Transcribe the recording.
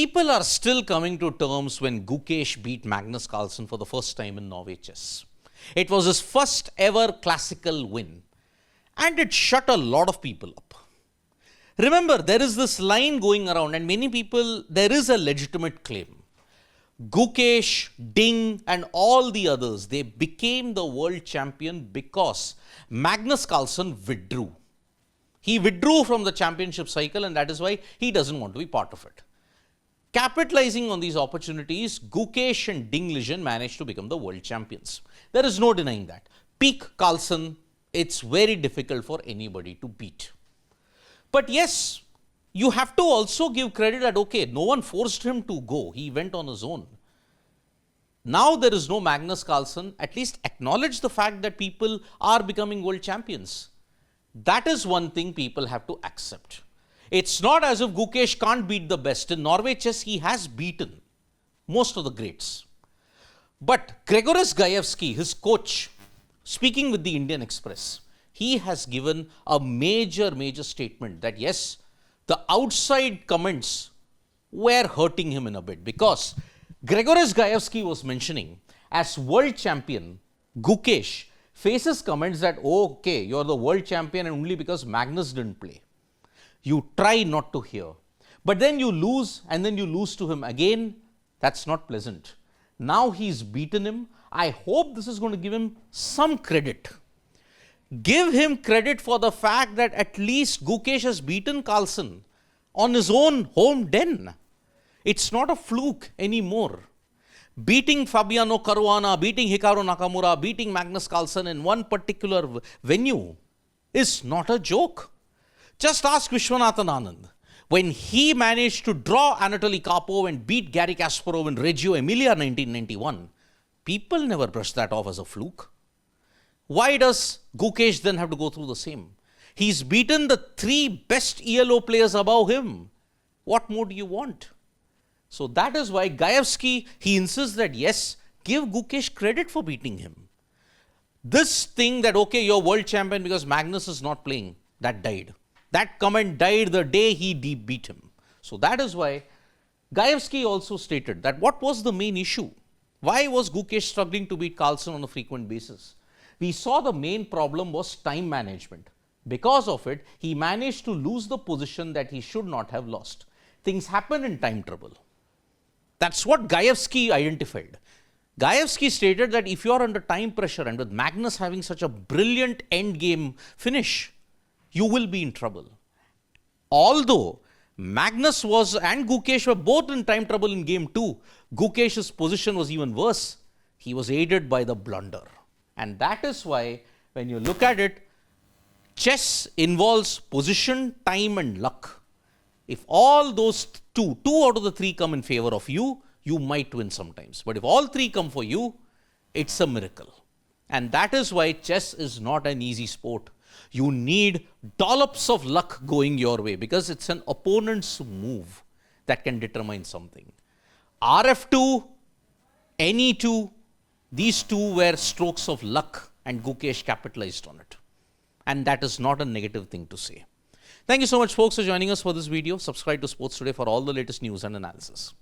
People are still coming to terms when Gukesh beat Magnus Carlsen for the first time in Norway chess. It was his first ever classical win, and it shut a lot of people up. Remember, there is this line going around, and many people, there is a legitimate claim. Gukesh, Ding, and all the others, they became the world champion because Magnus Carlsen withdrew. He withdrew from the championship cycle, and that is why he doesn't want to be part of it. Capitalizing on these opportunities, Gukesh and Ding Liren managed to become the world champions. There is no denying that. Peak Carlsen, it's very difficult for anybody to beat. But yes, you have to also give credit that, okay, no one forced him to go. He went on his own. Now there is no Magnus Carlsen. At least acknowledge the fact that people are becoming world champions. That is one thing people have to accept. It's not as if Gukesh can't beat the best. In Norway chess, he has beaten most of the greats. But Grigoris Gaevsky, his coach, speaking with the Indian Express, he has given a major statement that yes, the outside comments were hurting him in a bit, because Grigoris Gaevsky was mentioning as world champion, Gukesh faces comments that, oh, okay, you're the world champion and only because Magnus didn't play. You try not to hear. But then you lose, and then you lose to him again. That's not pleasant. Now he's beaten him. I hope this is going to give him some credit. Give him credit for the fact that at least Gukesh has beaten Carlsen on his own home den. It's not a fluke anymore. Beating Fabiano Caruana, beating Hikaru Nakamura, beating Magnus Carlsen in one particular venue is not a joke. Just ask Viswanathan Anand. When he managed to draw Anatoly Karpov and beat Garry Kasparov in Reggio Emilia 1991, people never brushed that off as a fluke. Why does Gukesh then have to go through the same? He's beaten the three best ELO players above him. What more do you want? So that is why Gaevsky, he insists that yes, give Gukesh credit for beating him. This thing that, okay, you're world champion because Magnus is not playing, that died. That comment died the day he beat him. So that is why Gaevsky also stated that what was the main issue? Why was Gukesh struggling to beat Carlsen on a frequent basis? We saw the main problem was time management. Because of it, he managed to lose the position that he should not have lost. Things happen in time trouble. That's what Gaevsky identified. Gaevsky stated that if you are under time pressure and with Magnus having such a brilliant end game finish, you will be in trouble. Although Magnus and Gukesh were both in time trouble in game 2, Gukesh's position was even worse. He was aided by the blunder. And that is why, when you look at it, chess involves position, time, and luck. If all those two out of the three come in favor of you, you might win sometimes. But if all three come for you, it's a miracle. And that is why chess is not an easy sport. You need dollops of luck going your way because it's an opponent's move that can determine something. RF2, NE2, these two were strokes of luck and Gukesh capitalized on it. And that is not a negative thing to say. Thank you so much, folks, for joining us for this video. Subscribe to Sports Today for all the latest news and analysis.